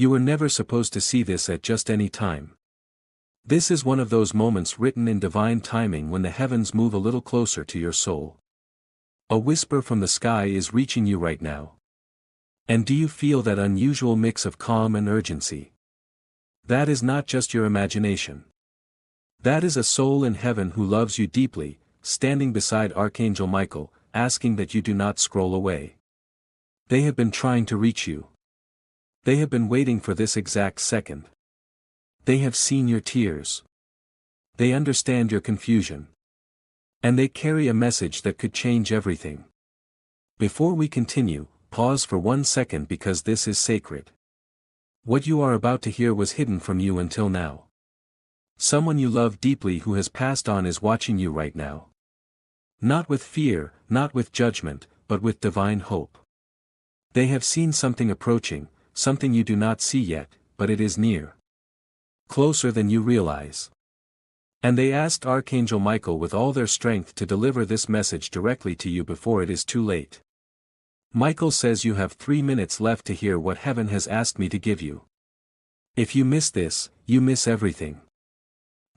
You were never supposed to see this at just any time. This is one of those moments written in divine timing when the heavens move a little closer to your soul. A whisper from the sky is reaching you right now. And do you feel that unusual mix of calm and urgency? That is not just your imagination. That is a soul in heaven who loves you deeply, standing beside Archangel Michael, asking that you do not scroll away. They have been trying to reach you. They have been waiting for this exact second. They have seen your tears. They understand your confusion. And they carry a message that could change everything. Before we continue, pause for 1 second because this is sacred. What you are about to hear was hidden from you until now. Someone you love deeply who has passed on is watching you right now. Not with fear, not with judgment, but with divine hope. They have seen something approaching, something you do not see yet, but it is near. Closer than you realize. And they asked Archangel Michael with all their strength to deliver this message directly to you before it is too late. Michael says you have 3 minutes left to hear what heaven has asked me to give you. If you miss this, you miss everything.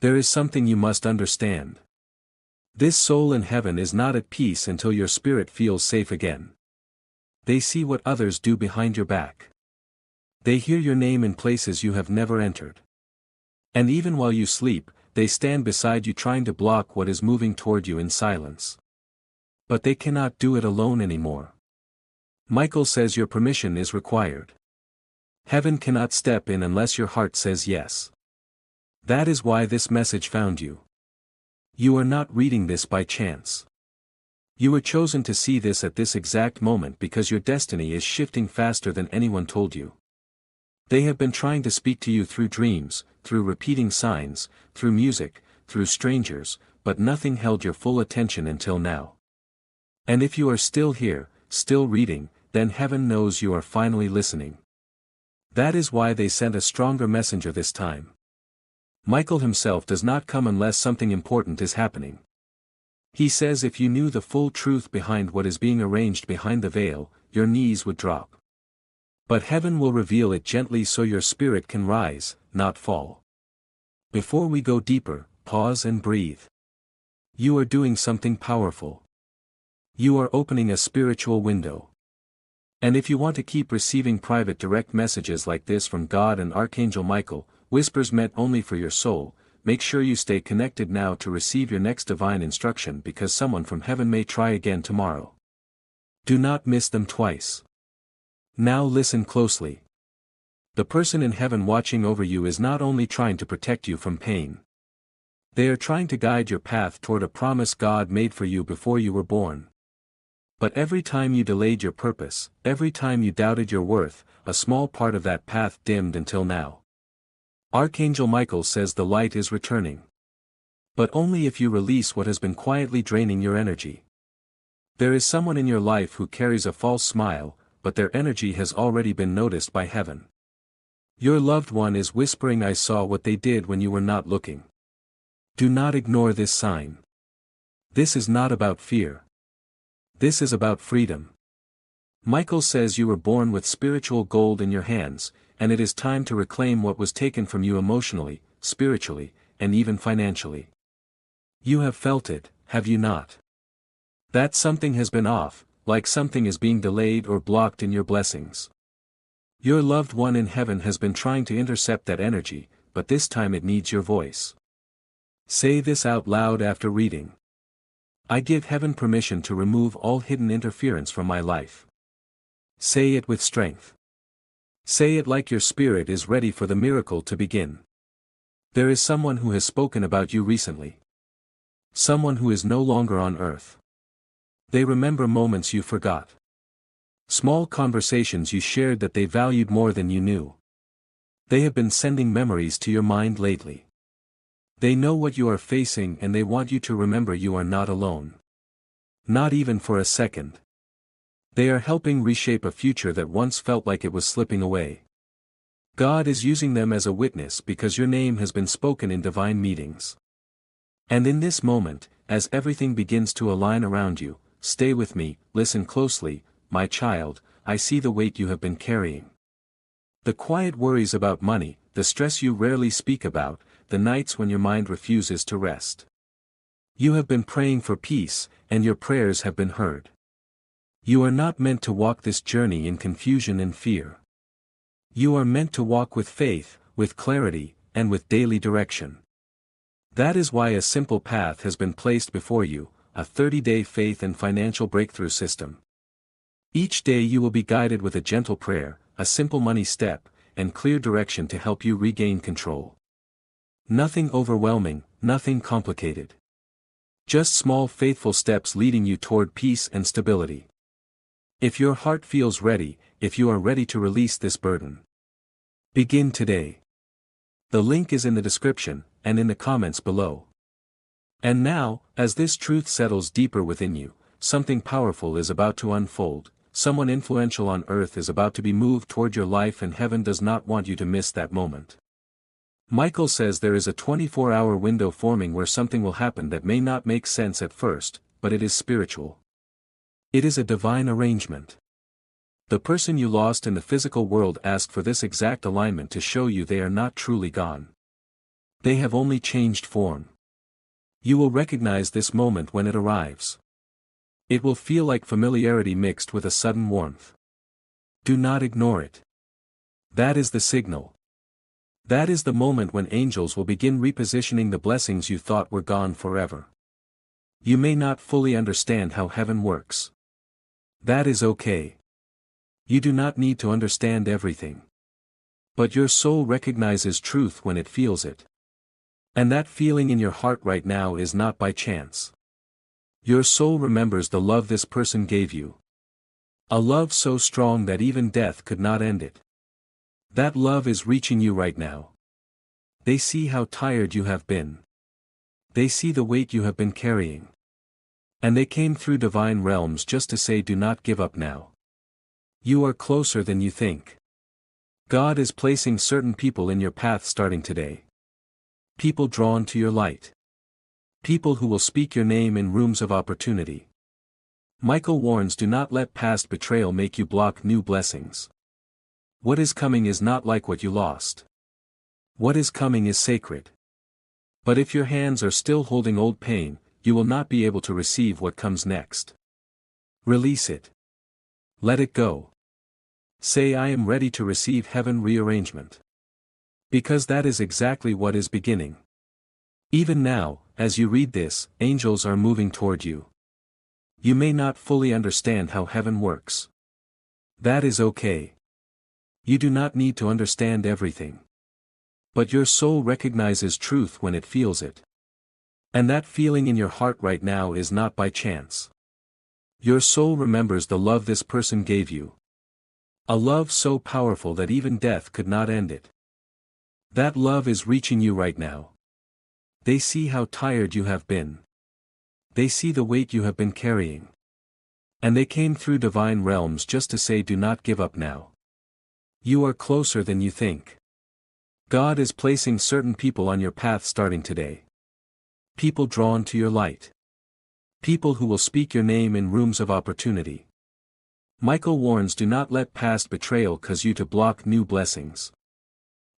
There is something you must understand. This soul in heaven is not at peace until your spirit feels safe again. They see what others do behind your back. They hear your name in places you have never entered. And even while you sleep, they stand beside you trying to block what is moving toward you in silence. But they cannot do it alone anymore. Michael says your permission is required. Heaven cannot step in unless your heart says yes. That is why this message found you. You are not reading this by chance. You were chosen to see this at this exact moment because your destiny is shifting faster than anyone told you. They have been trying to speak to you through dreams, through repeating signs, through music, through strangers, but nothing held your full attention until now. And if you are still here, still reading, then heaven knows you are finally listening. That is why they sent a stronger messenger this time. Michael himself does not come unless something important is happening. He says if you knew the full truth behind what is being arranged behind the veil, your knees would drop. But heaven will reveal it gently so your spirit can rise, not fall. Before we go deeper, pause and breathe. You are doing something powerful. You are opening a spiritual window. And if you want to keep receiving private direct messages like this from God and Archangel Michael, whispers meant only for your soul, make sure you stay connected now to receive your next divine instruction because someone from heaven may try again tomorrow. Do not miss them twice. Now listen closely. The person in heaven watching over you is not only trying to protect you from pain. They are trying to guide your path toward a promise God made for you before you were born. But every time you delayed your purpose, every time you doubted your worth, a small part of that path dimmed until now. Archangel Michael says the light is returning. But only if you release what has been quietly draining your energy. There is someone in your life who carries a false smile, but their energy has already been noticed by heaven. Your loved one is whispering, I saw what they did when you were not looking. Do not ignore this sign. This is not about fear. This is about freedom. Michael says you were born with spiritual gold in your hands, and it is time to reclaim what was taken from you emotionally, spiritually, and even financially. You have felt it, have you not? That something has been off, like something is being delayed or blocked in your blessings. Your loved one in heaven has been trying to intercept that energy, but this time it needs your voice. Say this out loud after reading. I give heaven permission to remove all hidden interference from my life. Say it with strength. Say it like your spirit is ready for the miracle to begin. There is someone who has spoken about you recently. Someone who is no longer on earth. They remember moments you forgot. Small conversations you shared that they valued more than you knew. They have been sending memories to your mind lately. They know what you are facing and they want you to remember you are not alone. Not even for a second. They are helping reshape a future that once felt like it was slipping away. God is using them as a witness because your name has been spoken in divine meetings. And in this moment, as everything begins to align around you, stay with me, listen closely, my child, I see the weight you have been carrying. The quiet worries about money, the stress you rarely speak about, the nights when your mind refuses to rest. You have been praying for peace, and your prayers have been heard. You are not meant to walk this journey in confusion and fear. You are meant to walk with faith, with clarity, and with daily direction. That is why a simple path has been placed before you, a 30-day faith and financial breakthrough system. Each day you will be guided with a gentle prayer, a simple money step, and clear direction to help you regain control. Nothing overwhelming, nothing complicated. Just small faithful steps leading you toward peace and stability. If your heart feels ready, if you are ready to release this burden, begin today. The link is in the description, and in the comments below. And now, as this truth settles deeper within you, something powerful is about to unfold. Someone influential on earth is about to be moved toward your life, and heaven does not want you to miss that moment. Michael says there is a 24-hour window forming where something will happen that may not make sense at first, but it is spiritual. It is a divine arrangement. The person you lost in the physical world asked for this exact alignment to show you they are not truly gone. They have only changed form. You will recognize this moment when it arrives. It will feel like familiarity mixed with a sudden warmth. Do not ignore it. That is the signal. That is the moment when angels will begin repositioning the blessings you thought were gone forever. You may not fully understand how heaven works. That is okay. You do not need to understand everything. But your soul recognizes truth when it feels it. And that feeling in your heart right now is not by chance. Your soul remembers the love this person gave you. A love so strong that even death could not end it. That love is reaching you right now. They see how tired you have been. They see the weight you have been carrying. And they came through divine realms just to say, do not give up now. You are closer than you think. God is placing certain people in your path starting today. People drawn to your light. People who will speak your name in rooms of opportunity. Michael warns, do not let past betrayal make you block new blessings. What is coming is not like what you lost. What is coming is sacred. But if your hands are still holding old pain, you will not be able to receive what comes next. Release it. Let it go. Say, I am ready to receive heaven rearrangement. Because that is exactly what is beginning. Even now, as you read this, angels are moving toward you. You may not fully understand how heaven works. That is okay. You do not need to understand everything. But your soul recognizes truth when it feels it. And that feeling in your heart right now is not by chance. Your soul remembers the love this person gave you. A love so powerful that even death could not end it. That love is reaching you right now. They see how tired you have been. They see the weight you have been carrying. And they came through divine realms just to say, do not give up now. You are closer than you think. God is placing certain people on your path starting today. People drawn to your light. People who will speak your name in rooms of opportunity. Michael warns, do not let past betrayal cause you to block new blessings.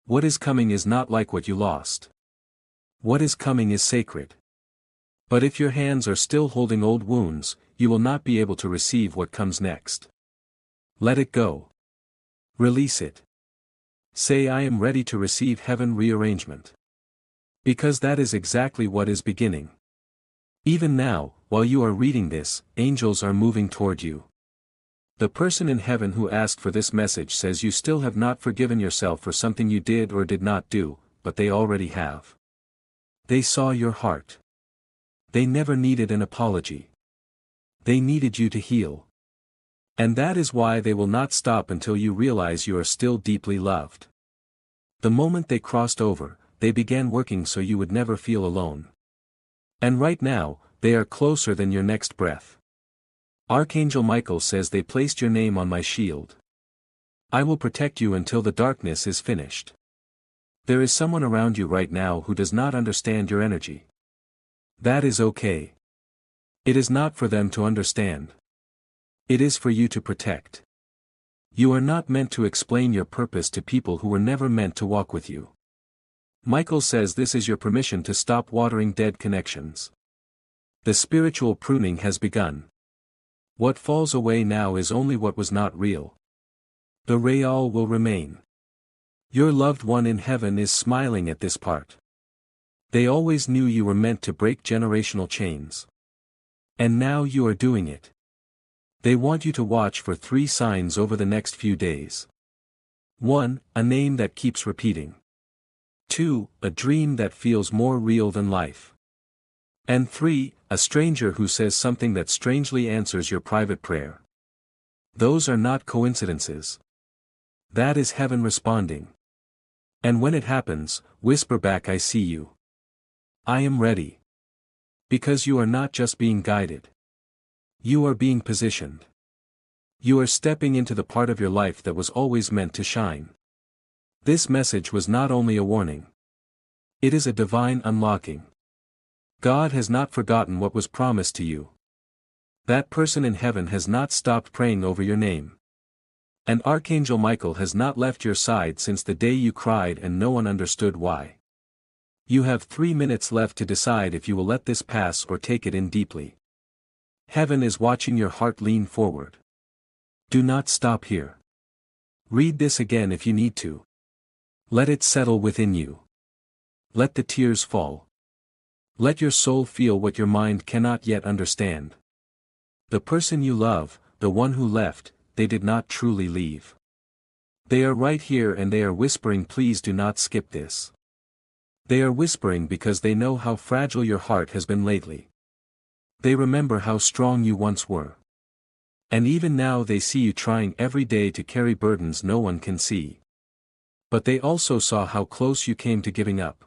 What is coming is not like what you lost. What is coming is sacred. But if your hands are still holding old wounds, you will not be able to receive what comes next. Let it go. Release it. Say, I am ready to receive heaven rearrangement. Because that is exactly what is beginning. Even now, while you are reading this, angels are moving toward you. The person in heaven who asked for this message says you still have not forgiven yourself for something you did or did not do, but they already have. They saw your heart. They never needed an apology. They needed you to heal. And that is why they will not stop until you realize you are still deeply loved. The moment they crossed over, they began working so you would never feel alone. And right now, they are closer than your next breath. Archangel Michael says they placed your name on my shield. I will protect you until the darkness is finished. There is someone around you right now who does not understand your energy. That is okay. It is not for them to understand. It is for you to protect. You are not meant to explain your purpose to people who were never meant to walk with you. Michael says this is your permission to stop watering dead connections. The spiritual pruning has begun. What falls away now is only what was not real. The real will remain. Your loved one in heaven is smiling at this part. They always knew you were meant to break generational chains. And now you are doing it. They want you to watch for 3 signs over the next few days. 1. A name that keeps repeating. 2. A dream that feels more real than life. And 3. A stranger who says something that strangely answers your private prayer. Those are not coincidences. That is heaven responding. And when it happens, whisper back, I see you. I am ready. Because you are not just being guided. You are being positioned. You are stepping into the part of your life that was always meant to shine. This message was not only a warning. It is a divine unlocking. God has not forgotten what was promised to you. That person in heaven has not stopped praying over your name. And Archangel Michael has not left your side since the day you cried and no one understood why. You have 3 minutes left to decide if you will let this pass or take it in deeply. Heaven is watching your heart. Lean forward. Do not stop here. Read this again if you need to. Let it settle within you. Let the tears fall. Let your soul feel what your mind cannot yet understand. The person you love, the one who left, they did not truly leave. They are right here and they are whispering, please do not skip this. They are whispering because they know how fragile your heart has been lately. They remember how strong you once were. And even now they see you trying every day to carry burdens no one can see. But they also saw how close you came to giving up.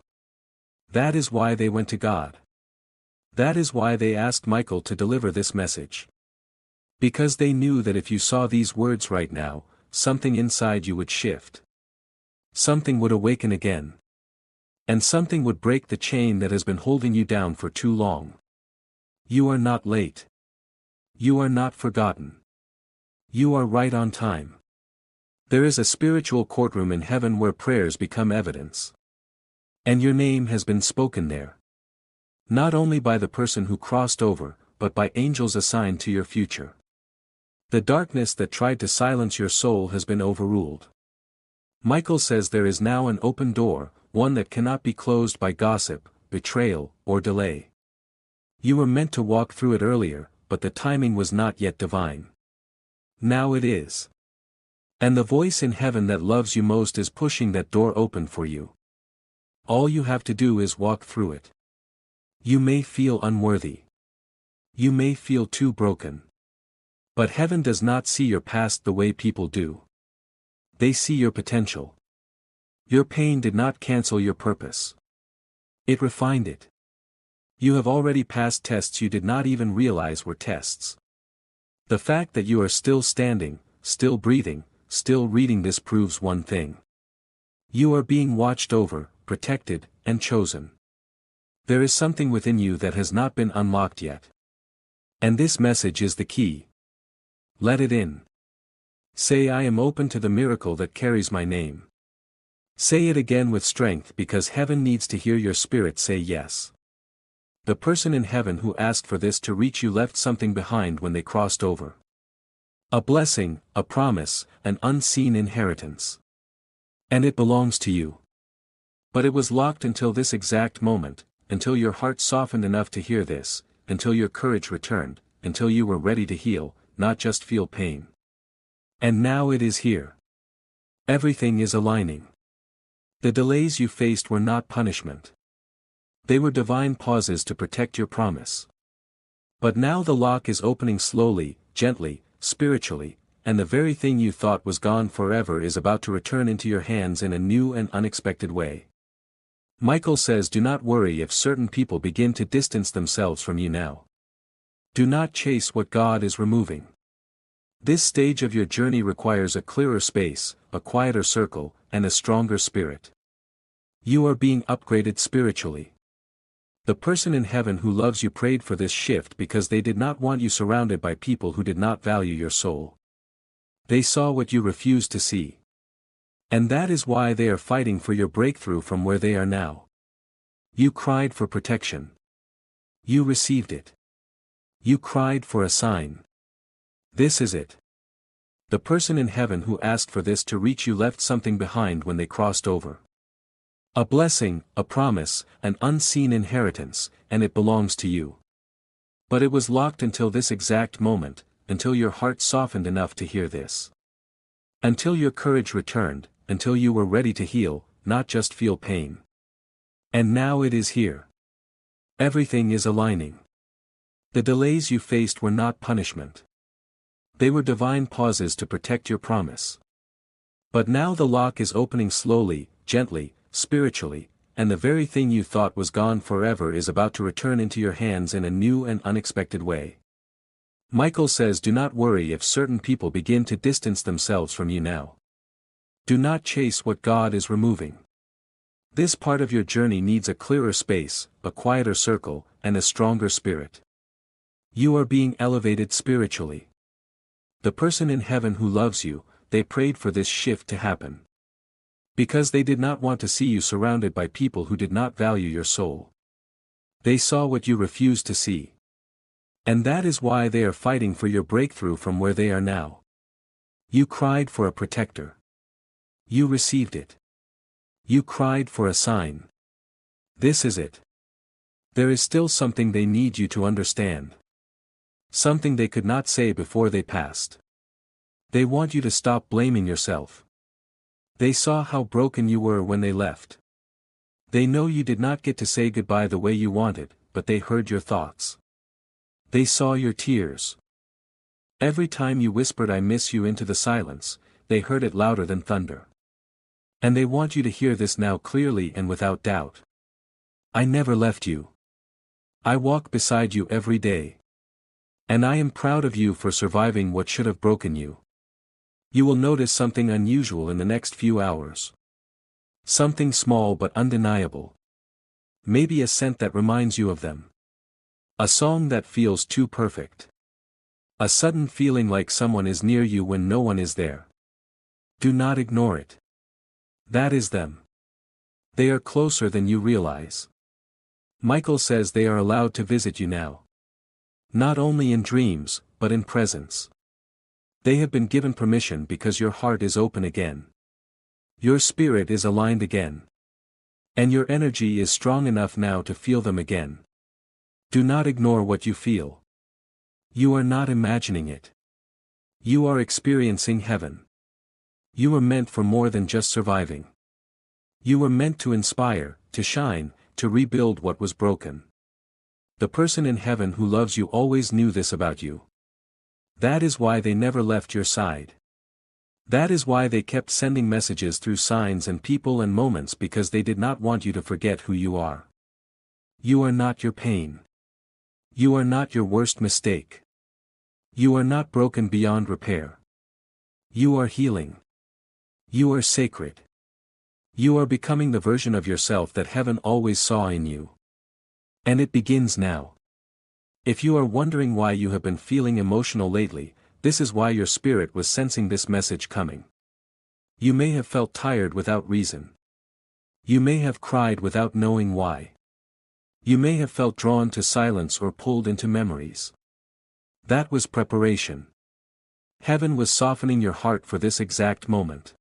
That is why they went to God. That is why they asked Michael to deliver this message. Because they knew that if you saw these words right now, something inside you would shift. Something would awaken again. And something would break the chain that has been holding you down for too long. You are not late. You are not forgotten. You are right on time. There is a spiritual courtroom in heaven where prayers become evidence. And your name has been spoken there. Not only by the person who crossed over, but by angels assigned to your future. The darkness that tried to silence your soul has been overruled. Michael says there is now an open door, one that cannot be closed by gossip, betrayal, or delay. You were meant to walk through it earlier, but the timing was not yet divine. Now it is. And the voice in heaven that loves you most is pushing that door open for you. All you have to do is walk through it. You may feel unworthy. You may feel too broken. But heaven does not see your past the way people do. They see your potential. Your pain did not cancel your purpose. It refined it. You have already passed tests you did not even realize were tests. The fact that you are still standing, still breathing, still reading this proves one thing. You are being watched over, protected, and chosen. There is something within you that has not been unlocked yet. And this message is the key. Let it in. Say, I am open to the miracle that carries my name. Say it again with strength because heaven needs to hear your spirit say yes. The person in heaven who asked for this to reach you left something behind when they crossed over. A blessing, a promise, an unseen inheritance. And it belongs to you. But it was locked until this exact moment, until your heart softened enough to hear this, until your courage returned, until you were ready to heal, not just feel pain. And now it is here. Everything is aligning. The delays you faced were not punishment. They were divine pauses to protect your promise. But now the lock is opening slowly, gently, spiritually, and the very thing you thought was gone forever is about to return into your hands in a new and unexpected way. Michael says, do not worry if certain people begin to distance themselves from you now. Do not chase what God is removing. This stage of your journey requires a clearer space, a quieter circle, and a stronger spirit. You are being upgraded spiritually. The person in heaven who loves you prayed for this shift because they did not want you surrounded by people who did not value your soul. They saw what you refused to see. And that is why they are fighting for your breakthrough from where they are now. You cried for protection. You received it. You cried for a sign. This is it. The person in heaven who asked for this to reach you left something behind when they crossed over. A blessing, a promise, an unseen inheritance, and it belongs to you. But it was locked until this exact moment, until your heart softened enough to hear this. Until your courage returned, until you were ready to heal, not just feel pain. And now it is here. Everything is aligning. The delays you faced were not punishment. They were divine pauses to protect your promise. But now the lock is opening slowly, gently, spiritually, and the very thing you thought was gone forever is about to return into your hands in a new and unexpected way. Michael says, do not worry if certain people begin to distance themselves from you now. Do not chase what God is removing. This part of your journey needs a clearer space, a quieter circle, and a stronger spirit. You are being elevated spiritually. The person in heaven who loves you, they prayed for this shift to happen. Because they did not want to see you surrounded by people who did not value your soul. They saw what you refused to see. And that is why they are fighting for your breakthrough from where they are now. You cried for a protector. You received it. You cried for a sign. This is it. There is still something they need you to understand. Something they could not say before they passed. They want you to stop blaming yourself. They saw how broken you were when they left. They know you did not get to say goodbye the way you wanted, but they heard your thoughts. They saw your tears. Every time you whispered "I miss you" into the silence, they heard it louder than thunder. And they want you to hear this now clearly and without doubt. I never left you. I walk beside you every day. And I am proud of you for surviving what should have broken you. You will notice something unusual in the next few hours. Something small but undeniable. Maybe a scent that reminds you of them. A song that feels too perfect. A sudden feeling like someone is near you when no one is there. Do not ignore it. That is them. They are closer than you realize. Michael says they are allowed to visit you now. Not only in dreams, but in presence. They have been given permission because your heart is open again. Your spirit is aligned again. And your energy is strong enough now to feel them again. Do not ignore what you feel. You are not imagining it. You are experiencing heaven. You were meant for more than just surviving. You were meant to inspire, to shine, to rebuild what was broken. The person in heaven who loves you always knew this about you. That is why they never left your side. That is why they kept sending messages through signs and people and moments, because they did not want you to forget who you are. You are not your pain. You are not your worst mistake. You are not broken beyond repair. You are healing. You are sacred. You are becoming the version of yourself that heaven always saw in you. And it begins now. If you are wondering why you have been feeling emotional lately, this is why your spirit was sensing this message coming. You may have felt tired without reason. You may have cried without knowing why. You may have felt drawn to silence or pulled into memories. That was preparation. Heaven was softening your heart for this exact moment.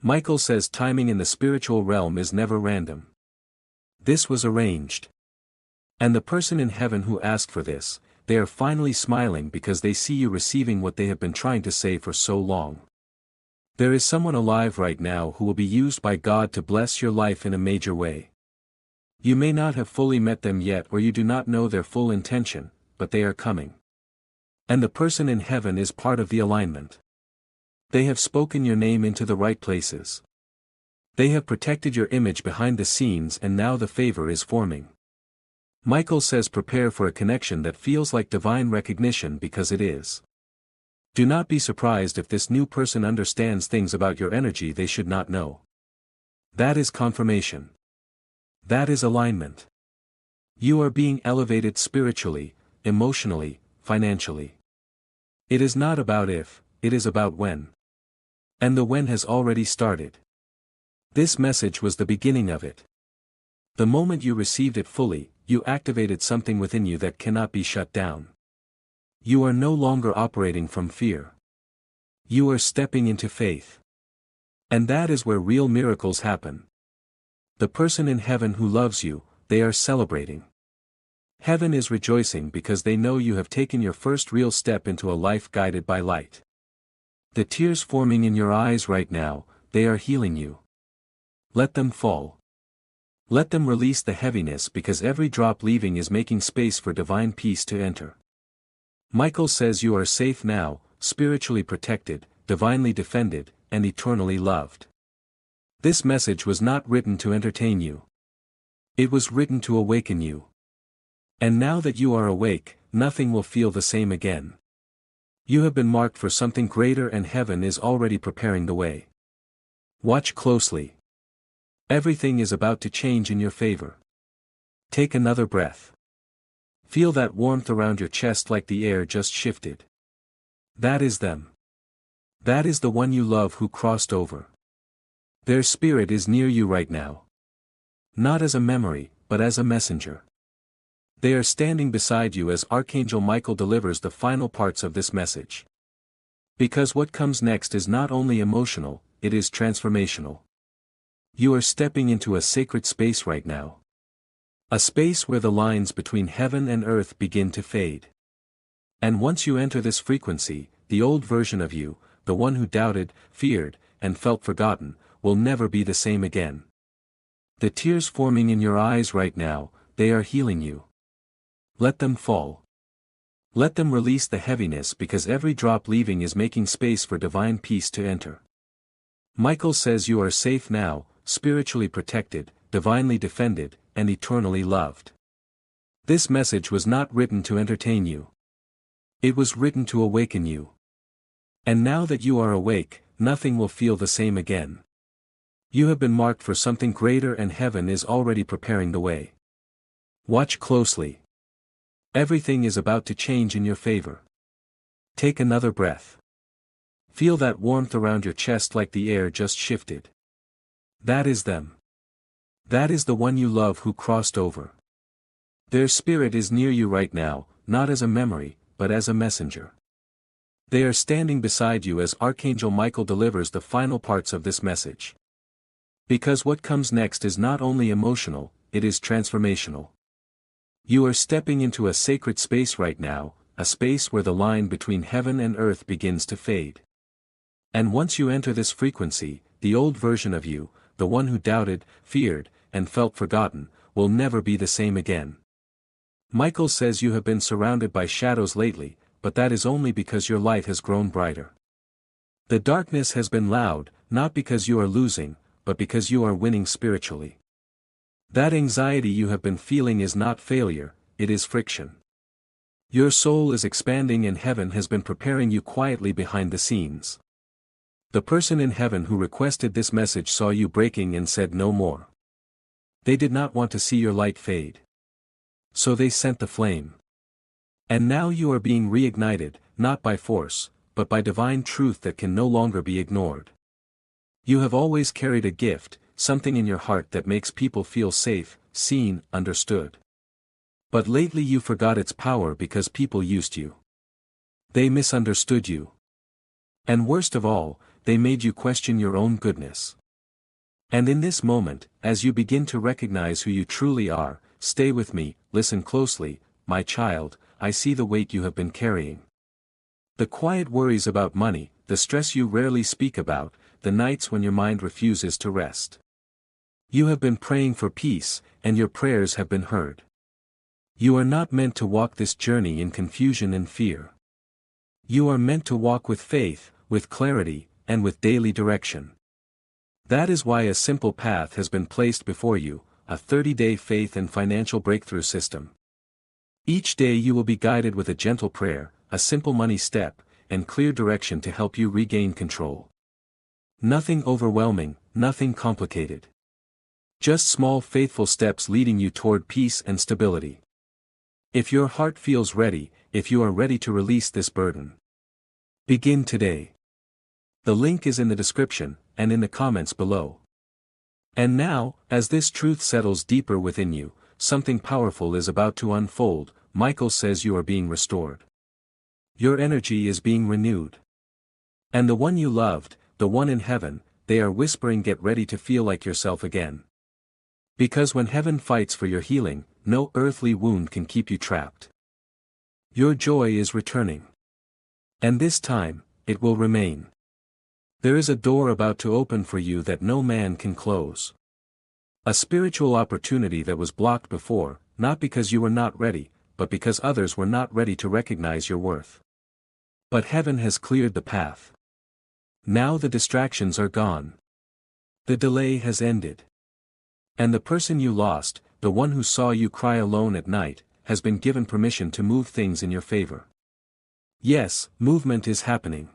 Michael says timing in the spiritual realm is never random. This was arranged. And the person in heaven who asked for this, they are finally smiling because they see you receiving what they have been trying to say for so long. There is someone alive right now who will be used by God to bless your life in a major way. You may not have fully met them yet, or you do not know their full intention, but they are coming. And the person in heaven is part of the alignment. They have spoken your name into the right places. They have protected your image behind the scenes, and now the favor is forming. Michael says prepare for a connection that feels like divine recognition, because it is. Do not be surprised if this new person understands things about your energy they should not know. That is confirmation. That is alignment. You are being elevated spiritually, emotionally, financially. It is not about if, it is about when. And the when has already started. This message was the beginning of it. The moment you received it fully, you activated something within you that cannot be shut down. You are no longer operating from fear. You are stepping into faith. And that is where real miracles happen. The person in heaven who loves you, they are celebrating. Heaven is rejoicing because they know you have taken your first real step into a life guided by light. The tears forming in your eyes right now, they are healing you. Let them fall. Let them release the heaviness because every drop leaving is making space for divine peace to enter. Michael says you are safe now, spiritually protected, divinely defended, and eternally loved. This message was not written to entertain you. It was written to awaken you. And now that you are awake, nothing will feel the same again. You have been marked for something greater and heaven is already preparing the way. Watch closely. Everything is about to change in your favor. Take another breath. Feel that warmth around your chest like the air just shifted. That is them. That is the one you love who crossed over. Their spirit is near you right now. Not as a memory, but as a messenger. They are standing beside you as Archangel Michael delivers the final parts of this message. Because what comes next is not only emotional, it is transformational. You are stepping into a sacred space right now. A space where the lines between heaven and earth begin to fade. And once you enter this frequency, the old version of you, the one who doubted, feared, and felt forgotten, will never be the same again. The tears forming in your eyes right now, they are healing you. Let them fall. Let them release the heaviness because every drop leaving is making space for divine peace to enter. Michael says you are safe now, spiritually protected, divinely defended, and eternally loved. This message was not written to entertain you. It was written to awaken you. And now that you are awake, nothing will feel the same again. You have been marked for something greater and heaven is already preparing the way. Watch closely. Everything is about to change in your favor. Take another breath. Feel that warmth around your chest like the air just shifted. That is them. That is the one you love who crossed over. Their spirit is near you right now, not as a memory, but as a messenger. They are standing beside you as Archangel Michael delivers the final parts of this message. Because what comes next is not only emotional, it is transformational. You are stepping into a sacred space right now, a space where the line between heaven and earth begins to fade. And once you enter this frequency, the old version of you, the one who doubted, feared, and felt forgotten, will never be the same again. Michael says you have been surrounded by shadows lately, but that is only because your light has grown brighter. The darkness has been loud, not because you are losing, but because you are winning spiritually. That anxiety you have been feeling is not failure, it is friction. Your soul is expanding and heaven has been preparing you quietly behind the scenes. The person in heaven who requested this message saw you breaking and said no more. They did not want to see your light fade. So they sent the flame. And now you are being reignited, not by force, but by divine truth that can no longer be ignored. You have always carried a gift, something in your heart that makes people feel safe, seen, understood. But lately you forgot its power because people used you. They misunderstood you. And worst of all, they made you question your own goodness. And in this moment, as you begin to recognize who you truly are, stay with me, listen closely, my child, I see the weight you have been carrying. The quiet worries about money, the stress you rarely speak about, the nights when your mind refuses to rest. You have been praying for peace, and your prayers have been heard. You are not meant to walk this journey in confusion and fear. You are meant to walk with faith, with clarity, and with daily direction. That is why a simple path has been placed before you, a 30-day faith and financial breakthrough system. Each day you will be guided with a gentle prayer, a simple money step, and clear direction to help you regain control. Nothing overwhelming, nothing complicated. Just small faithful steps leading you toward peace and stability. If your heart feels ready, if you are ready to release this burden, begin today. The link is in the description, and in the comments below. And now, as this truth settles deeper within you, something powerful is about to unfold. Michael says you are being restored. Your energy is being renewed. And the one you loved, the one in heaven, they are whispering, get ready to feel like yourself again. Because when heaven fights for your healing, no earthly wound can keep you trapped. Your joy is returning. And this time, it will remain. There is a door about to open for you that no man can close. A spiritual opportunity that was blocked before, not because you were not ready, but because others were not ready to recognize your worth. But heaven has cleared the path. Now the distractions are gone. The delay has ended. And the person you lost, the one who saw you cry alone at night, has been given permission to move things in your favor. Yes, movement is happening.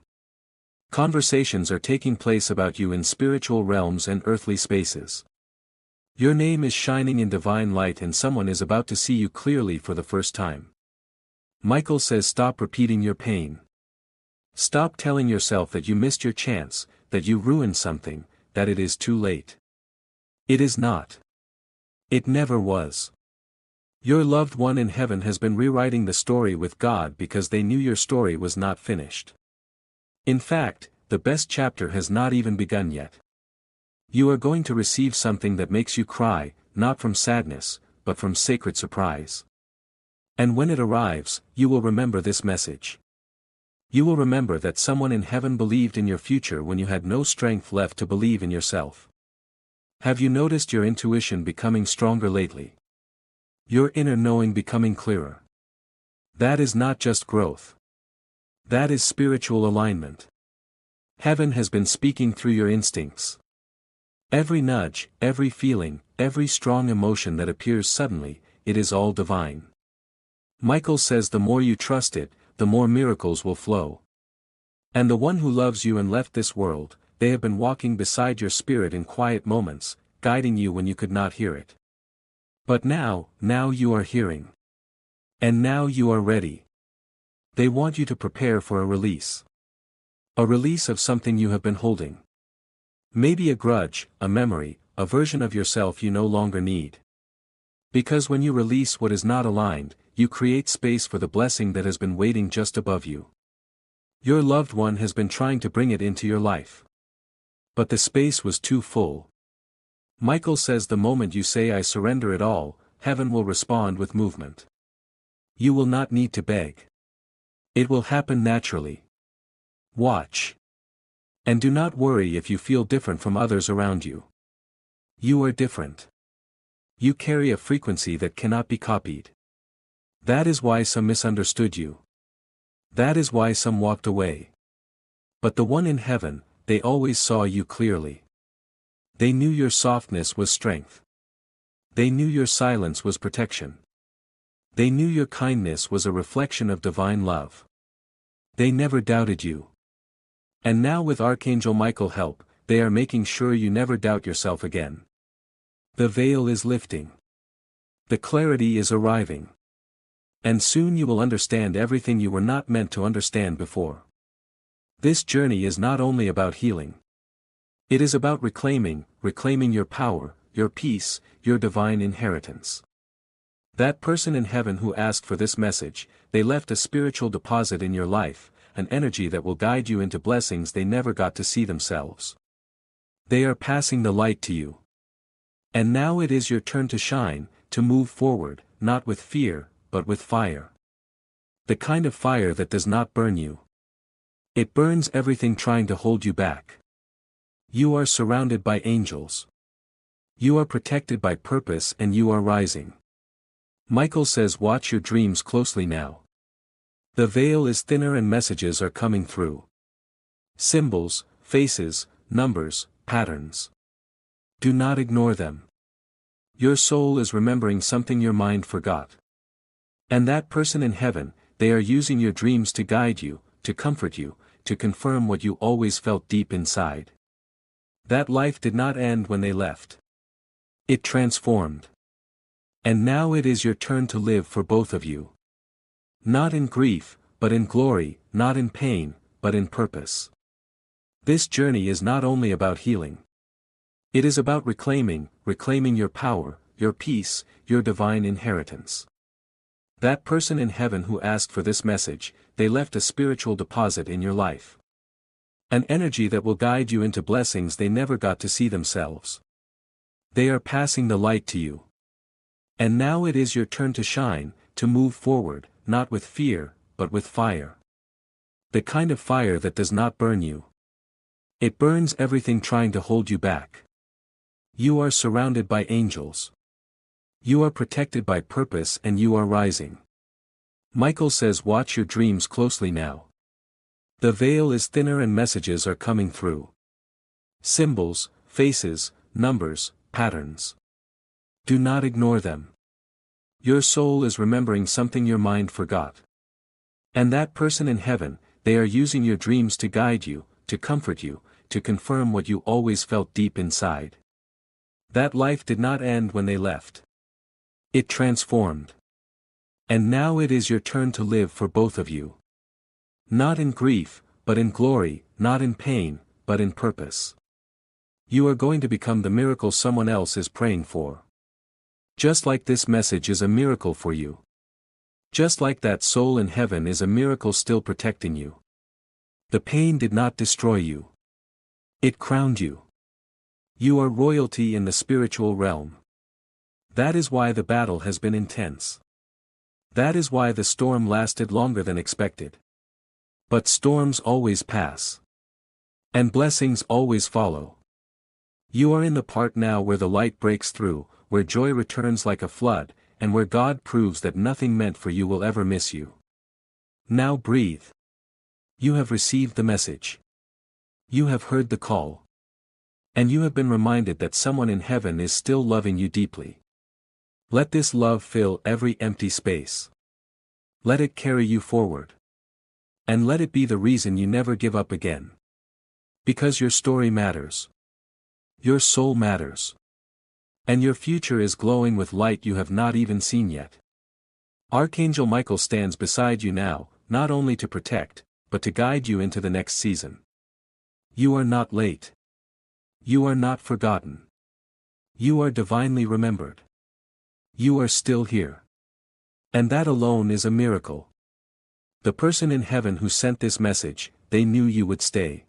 Conversations are taking place about you in spiritual realms and earthly spaces. Your name is shining in divine light and someone is about to see you clearly for the first time. Michael says stop repeating your pain. Stop telling yourself that you missed your chance, that you ruined something, that it is too late. It is not. It never was. Your loved one in heaven has been rewriting the story with God because they knew your story was not finished. In fact, the best chapter has not even begun yet. You are going to receive something that makes you cry, not from sadness, but from sacred surprise. And when it arrives, you will remember this message. You will remember that someone in heaven believed in your future when you had no strength left to believe in yourself. Have you noticed your intuition becoming stronger lately? Your inner knowing becoming clearer? That is not just growth. That is spiritual alignment. Heaven has been speaking through your instincts. Every nudge, every feeling, every strong emotion that appears suddenly, it is all divine. Michael says the more you trust it, the more miracles will flow. And the one who loves you and left this world, they have been walking beside your spirit in quiet moments, guiding you when you could not hear it. But now you are hearing. And now you are ready. They want you to prepare for a release. A release of something you have been holding. Maybe a grudge, a memory, a version of yourself you no longer need. Because when you release what is not aligned, you create space for the blessing that has been waiting just above you. Your loved one has been trying to bring it into your life. But the space was too full. Michael says the moment you say I surrender it all, heaven will respond with movement. You will not need to beg. It will happen naturally. Watch. And do not worry if you feel different from others around you. You are different. You carry a frequency that cannot be copied. That is why some misunderstood you. That is why some walked away. But the one in heaven, they always saw you clearly. They knew your softness was strength. They knew your silence was protection. They knew your kindness was a reflection of divine love. They never doubted you. And now with Archangel Michael's help, they are making sure you never doubt yourself again. The veil is lifting. The clarity is arriving. And soon you will understand everything you were not meant to understand before. This journey is not only about healing. It is about reclaiming your power, your peace, your divine inheritance. That person in heaven who asked for this message, they left a spiritual deposit in your life, an energy that will guide you into blessings they never got to see themselves. They are passing the light to you. And now it is your turn to shine, to move forward, not with fear, but with fire. The kind of fire that does not burn you. It burns everything trying to hold you back. You are surrounded by angels. You are protected by purpose and you are rising. Michael says watch your dreams closely now. The veil is thinner and messages are coming through. Symbols, faces, numbers, patterns. Do not ignore them. Your soul is remembering something your mind forgot. And that person in heaven, they are using your dreams to guide you, to comfort you, to confirm what you always felt deep inside. That life did not end when they left. It transformed. And now it is your turn to live for both of you. Not in grief, but in glory, not in pain, but in purpose. This journey is not only about healing. It is about reclaiming your power, your peace, your divine inheritance. That person in heaven who asked for this message, they left a spiritual deposit in your life. An energy that will guide you into blessings they never got to see themselves. They are passing the light to you. And now it is your turn to shine, to move forward, not with fear, but with fire. The kind of fire that does not burn you. It burns everything trying to hold you back. You are surrounded by angels. You are protected by purpose and you are rising. Michael says watch your dreams closely now. The veil is thinner and messages are coming through. Symbols, faces, numbers, patterns. Do not ignore them. Your soul is remembering something your mind forgot. And that person in heaven, they are using your dreams to guide you, to comfort you, to confirm what you always felt deep inside. That life did not end when they left. It transformed. And now it is your turn to live for both of you. Not in grief, but in glory, not in pain, but in purpose. You are going to become the miracle someone else is praying for. Just like this message is a miracle for you. Just like that soul in heaven is a miracle still protecting you. The pain did not destroy you. It crowned you. You are royalty in the spiritual realm. That is why the battle has been intense. That is why the storm lasted longer than expected. But storms always pass. And blessings always follow. You are in the part now where the light breaks through, where joy returns like a flood, and where God proves that nothing meant for you will ever miss you. Now breathe. You have received the message. You have heard the call. And you have been reminded that someone in heaven is still loving you deeply. Let this love fill every empty space. Let it carry you forward. And let it be the reason you never give up again. Because your story matters. Your soul matters. And your future is glowing with light you have not even seen yet. Archangel Michael stands beside you now, not only to protect, but to guide you into the next season. You are not late. You are not forgotten. You are divinely remembered. You are still here. And that alone is a miracle. The person in heaven who sent this message, they knew you would stay.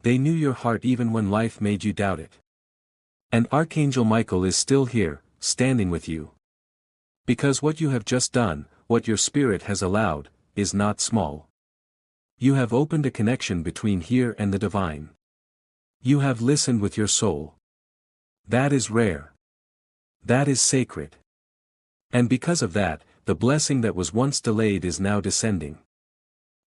They knew your heart even when life made you doubt it. And Archangel Michael is still here, standing with you. Because what you have just done, what your spirit has allowed, is not small. You have opened a connection between here and the divine. You have listened with your soul. That is rare. That is sacred. And because of that, the blessing that was once delayed is now descending.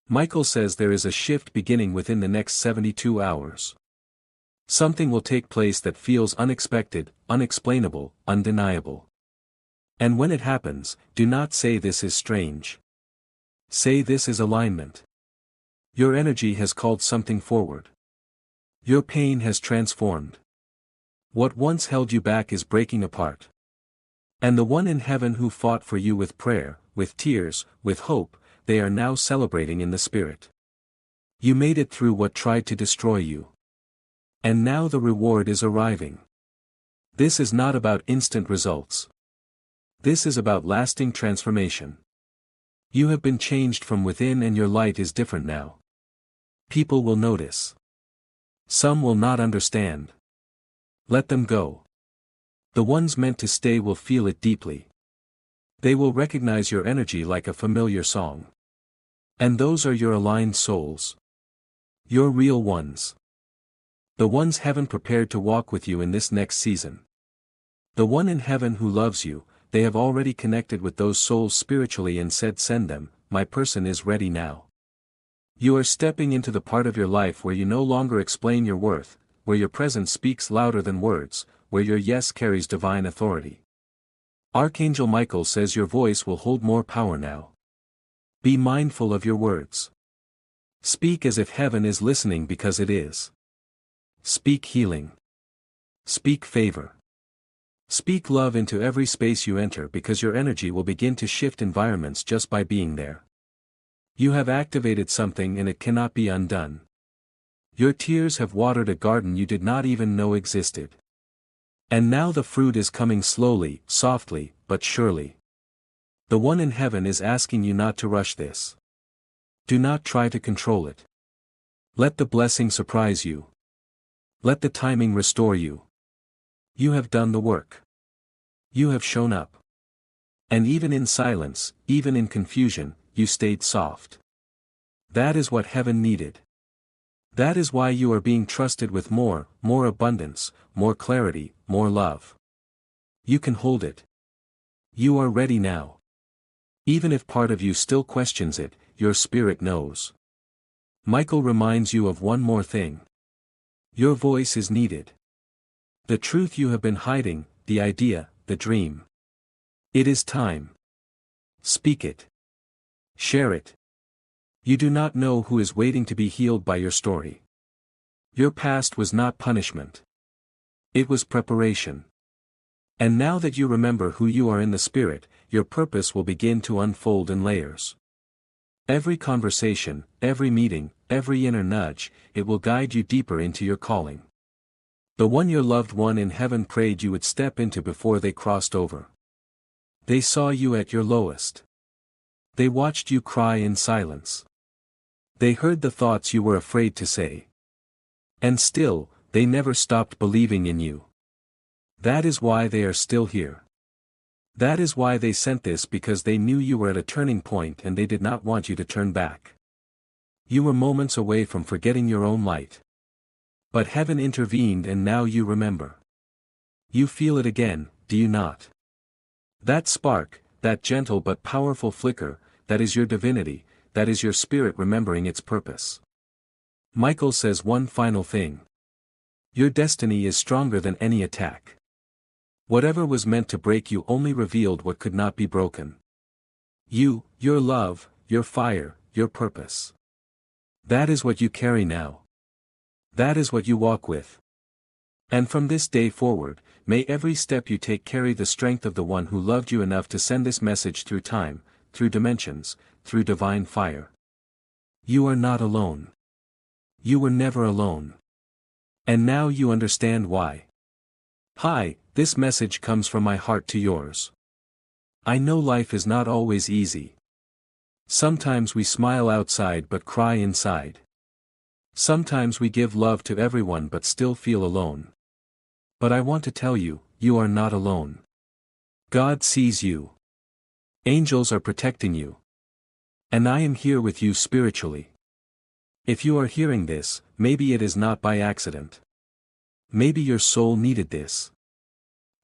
Michael says there is a shift beginning within the next 72 hours. Something will take place that feels unexpected, unexplainable, undeniable. And when it happens, do not say this is strange. Say this is alignment. Your energy has called something forward. Your pain has transformed. What once held you back is breaking apart. And the one in heaven who fought for you with prayer, with tears, with hope, they are now celebrating in the spirit. You made it through what tried to destroy you. And now the reward is arriving. This is not about instant results. This is about lasting transformation. You have been changed from within and your light is different now. People will notice. Some will not understand. Let them go. The ones meant to stay will feel it deeply. They will recognize your energy like a familiar song. And those are your aligned souls. Your real ones. The ones heaven prepared to walk with you in this next season. The one in heaven who loves you, they have already connected with those souls spiritually and said send them, my person is ready now. You are stepping into the part of your life where you no longer explain your worth, where your presence speaks louder than words, where your yes carries divine authority. Archangel Michael says your voice will hold more power now. Be mindful of your words. Speak as if heaven is listening because it is. Speak healing. Speak favor. Speak love into every space you enter because your energy will begin to shift environments just by being there. You have activated something and it cannot be undone. Your tears have watered a garden you did not even know existed. And now the fruit is coming slowly, softly, but surely. The one in heaven is asking you not to rush this. Do not try to control it. Let the blessing surprise you. Let the timing restore you. You have done the work. You have shown up. And even in silence, even in confusion, you stayed soft. That is what heaven needed. That is why you are being trusted with more abundance, more clarity, more love. You can hold it. You are ready now. Even if part of you still questions it, your spirit knows. Michael reminds you of one more thing. Your voice is needed. The truth you have been hiding, the idea, the dream. It is time. Speak it. Share it. You do not know who is waiting to be healed by your story. Your past was not punishment. It was preparation. And now that you remember who you are in the spirit, your purpose will begin to unfold in layers. Every conversation, every meeting, every inner nudge, it will guide you deeper into your calling. The one your loved one in heaven prayed you would step into before they crossed over. They saw you at your lowest. They watched you cry in silence. They heard the thoughts you were afraid to say. And still, they never stopped believing in you. That is why they are still here. That is why they sent this, because they knew you were at a turning point and they did not want you to turn back. You were moments away from forgetting your own light. But heaven intervened and now you remember. You feel it again, do you not? That spark, that gentle but powerful flicker, that is your divinity, that is your spirit remembering its purpose. Michael says one final thing. Your destiny is stronger than any attack. Whatever was meant to break you only revealed what could not be broken. You, your love, your fire, your purpose. That is what you carry now. That is what you walk with. And from this day forward, may every step you take carry the strength of the one who loved you enough to send this message through time, through dimensions, through divine fire. You are not alone. You were never alone. And now you understand why. Hi, this message comes from my heart to yours. I know life is not always easy. Sometimes we smile outside but cry inside. Sometimes we give love to everyone but still feel alone. But I want to tell you, you are not alone. God sees you. Angels are protecting you. And I am here with you spiritually. If you are hearing this, maybe it is not by accident. Maybe your soul needed this.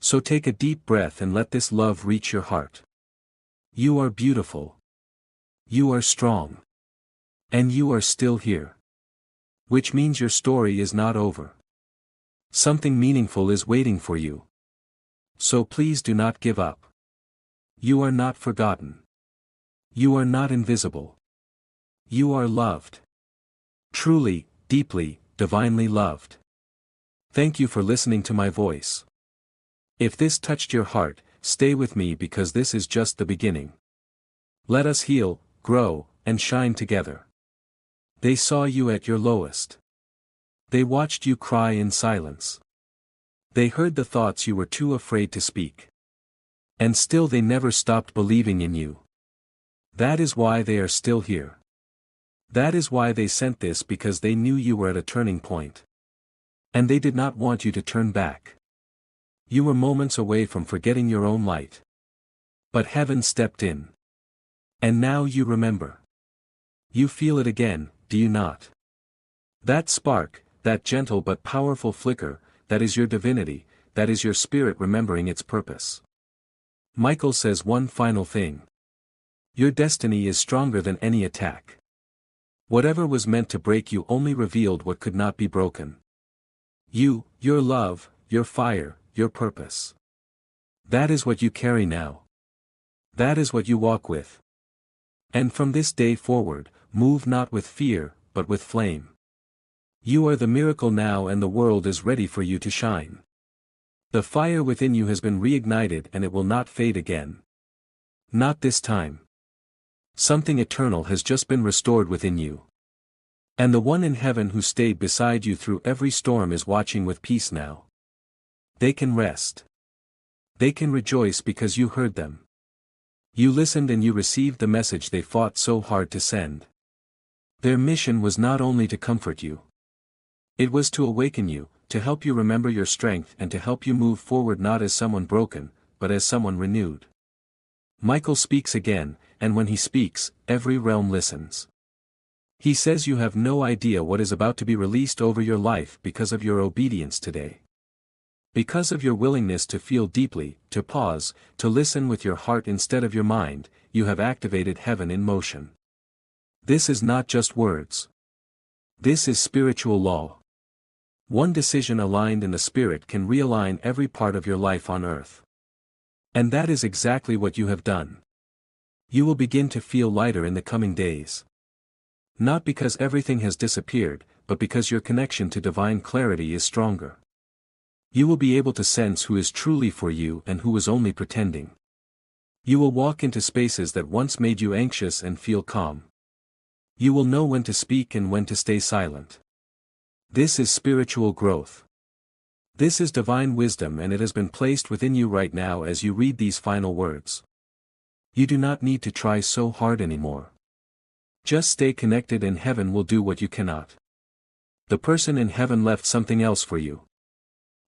So take a deep breath and let this love reach your heart. You are beautiful. You are strong. And you are still here. Which means your story is not over. Something meaningful is waiting for you. So please do not give up. You are not forgotten. You are not invisible. You are loved. Truly, deeply, divinely loved. Thank you for listening to my voice. If this touched your heart, stay with me because this is just the beginning. Let us heal, grow, and shine together. They saw you at your lowest. They watched you cry in silence. They heard the thoughts you were too afraid to speak. And still they never stopped believing in you. That is why they are still here. That is why they sent this, because they knew you were at a turning point. And they did not want you to turn back. You were moments away from forgetting your own light. But heaven stepped in. And now you remember. You feel it again, do you not? That spark, that gentle but powerful flicker, that is your divinity, that is your spirit remembering its purpose. Michael says one final thing. Your destiny is stronger than any attack. Whatever was meant to break you only revealed what could not be broken. You, your love, your fire, your purpose. That is what you carry now. That is what you walk with. And from this day forward, move not with fear, but with flame. You are the miracle now and the world is ready for you to shine. The fire within you has been reignited and it will not fade again. Not this time. Something eternal has just been restored within you. And the one in heaven who stayed beside you through every storm is watching with peace now. They can rest. They can rejoice because you heard them. You listened and you received the message they fought so hard to send. Their mission was not only to comfort you. It was to awaken you, to help you remember your strength and to help you move forward not as someone broken, but as someone renewed. Michael speaks again, and when he speaks, every realm listens. He says you have no idea what is about to be released over your life because of your obedience today. Because of your willingness to feel deeply, to pause, to listen with your heart instead of your mind, you have activated heaven in motion. This is not just words. This is spiritual law. One decision aligned in the spirit can realign every part of your life on earth. And that is exactly what you have done. You will begin to feel lighter in the coming days. Not because everything has disappeared, but because your connection to divine clarity is stronger. You will be able to sense who is truly for you and who is only pretending. You will walk into spaces that once made you anxious and feel calm. You will know when to speak and when to stay silent. This is spiritual growth. This is divine wisdom, and it has been placed within you right now as you read these final words. You do not need to try so hard anymore. Just stay connected and heaven will do what you cannot. The person in heaven left something else for you.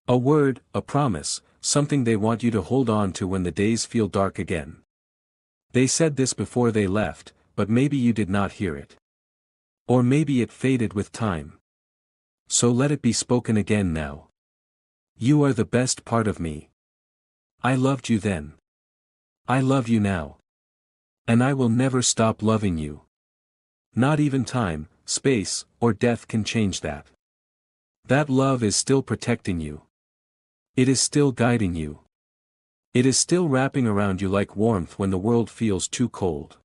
A word, a promise, something they want you to hold on to when the days feel dark again. They said this before they left, but maybe you did not hear it. Or maybe it faded with time. So let it be spoken again now. You are the best part of me. I loved you then. I love you now. And I will never stop loving you. Not even time, space, or death can change that. That love is still protecting you. It is still guiding you. It is still wrapping around you like warmth when the world feels too cold.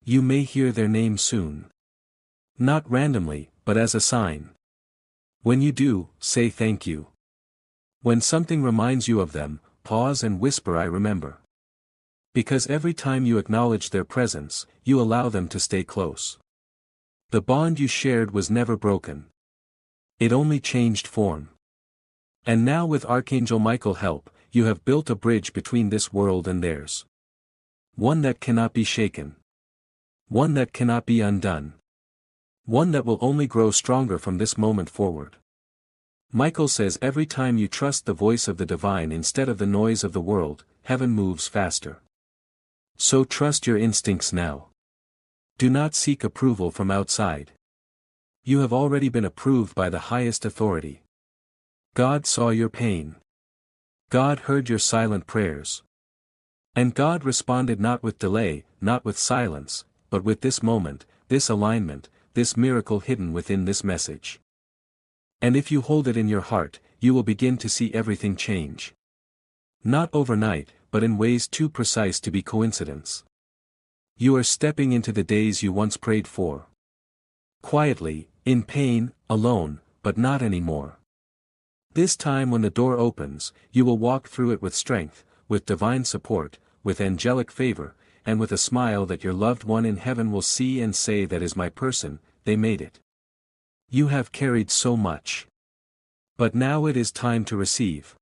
You may hear their name soon. Not randomly, but as a sign. When you do, say thank you. When something reminds you of them, pause and whisper I remember. Because every time you acknowledge their presence, you allow them to stay close. The bond you shared was never broken. It only changed form. And now with Archangel Michael's help, you have built a bridge between this world and theirs. One that cannot be shaken. One that cannot be undone. One that will only grow stronger from this moment forward. Michael says every time you trust the voice of the divine instead of the noise of the world, heaven moves faster. So trust your instincts now. Do not seek approval from outside. You have already been approved by the highest authority. God saw your pain. God heard your silent prayers. And God responded not with delay, not with silence, but with this moment, this alignment, this miracle hidden within this message. And if you hold it in your heart, you will begin to see everything change. Not overnight, but in ways too precise to be coincidence. You are stepping into the days you once prayed for. Quietly, in pain, alone, but not anymore. This time when the door opens, you will walk through it with strength, with divine support, with angelic favor, and with a smile that your loved one in heaven will see and say that is my person, they made it. You have carried so much. But now it is time to receive.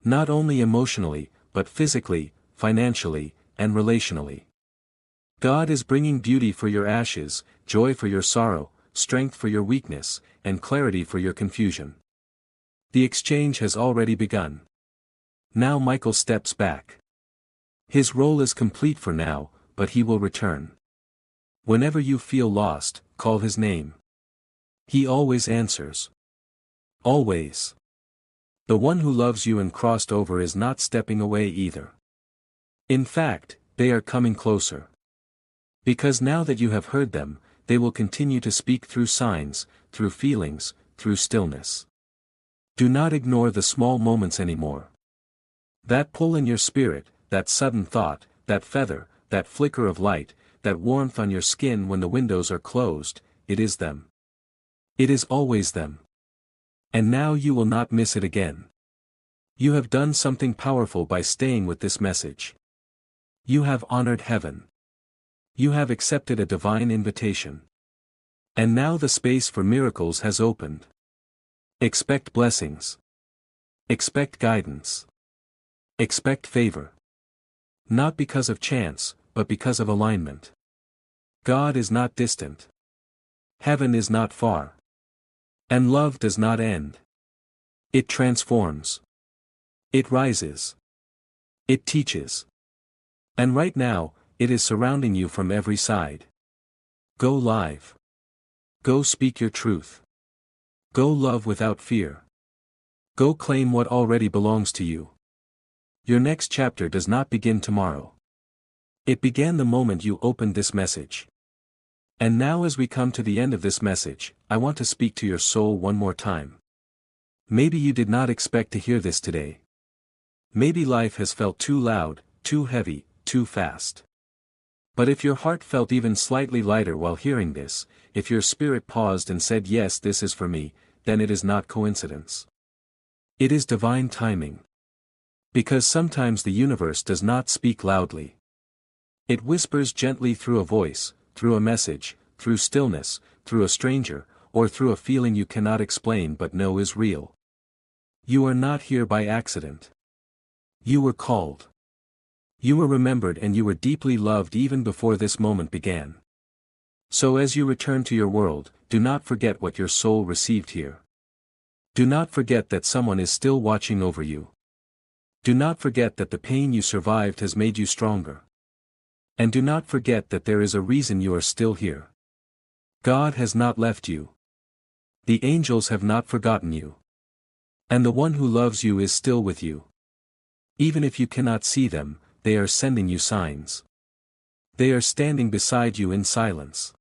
Not only emotionally, but physically, financially, and relationally. God is bringing beauty for your ashes, joy for your sorrow, strength for your weakness, and clarity for your confusion. The exchange has already begun. Now Michael steps back. His role is complete for now, but he will return. Whenever you feel lost, call his name. He always answers. Always. The one who loves you and crossed over is not stepping away either. In fact, they are coming closer. Because now that you have heard them, they will continue to speak through signs, through feelings, through stillness. Do not ignore the small moments anymore. That pull in your spirit, that sudden thought, that feather, that flicker of light, that warmth on your skin when the windows are closed, it is them. It is always them. And now you will not miss it again. You have done something powerful by staying with this message. You have honored heaven. You have accepted a divine invitation. And now the space for miracles has opened. Expect blessings. Expect guidance. Expect favor. Not because of chance, but because of alignment. God is not distant. Heaven is not far. And love does not end. It transforms. It rises. It teaches. And right now, it is surrounding you from every side. Go live. Go speak your truth. Go love without fear. Go claim what already belongs to you. Your next chapter does not begin tomorrow. It began the moment you opened this message. And now as we come to the end of this message, I want to speak to your soul one more time. Maybe you did not expect to hear this today. Maybe life has felt too loud, too heavy, too fast. But if your heart felt even slightly lighter while hearing this, if your spirit paused and said yes, this is for me, then it is not coincidence. It is divine timing. Because sometimes the universe does not speak loudly. It whispers gently through a voice, through a message, through stillness, through a stranger, or through a feeling you cannot explain but know is real. You are not here by accident. You were called. You were remembered and you were deeply loved even before this moment began. So as you return to your world, do not forget what your soul received here. Do not forget that someone is still watching over you. Do not forget that the pain you survived has made you stronger. And do not forget that there is a reason you are still here. God has not left you. The angels have not forgotten you. And the one who loves you is still with you. Even if you cannot see them, they are sending you signs. They are standing beside you in silence.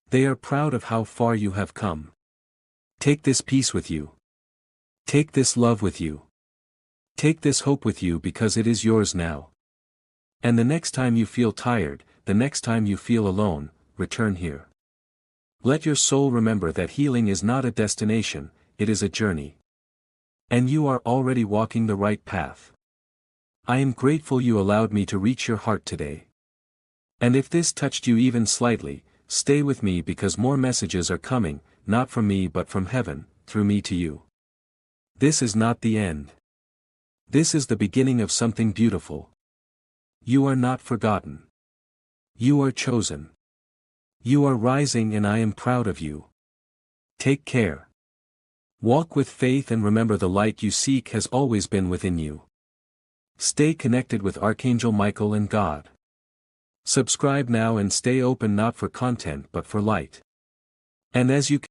They are proud of how far you have come. Take this peace with you. Take this love with you. Take this hope with you because it is yours now. And the next time you feel tired, the next time you feel alone, return here. Let your soul remember that healing is not a destination, it is a journey. And you are already walking the right path. I am grateful you allowed me to reach your heart today. And if this touched you even slightly, stay with me because more messages are coming, not from me but from heaven, through me to you. This is not the end. This is the beginning of something beautiful. You are not forgotten. You are chosen. You are rising and I am proud of you. Take care. Walk with faith and remember the light you seek has always been within you. Stay connected with Archangel Michael and God. Subscribe now and stay open not for content but for light. And as you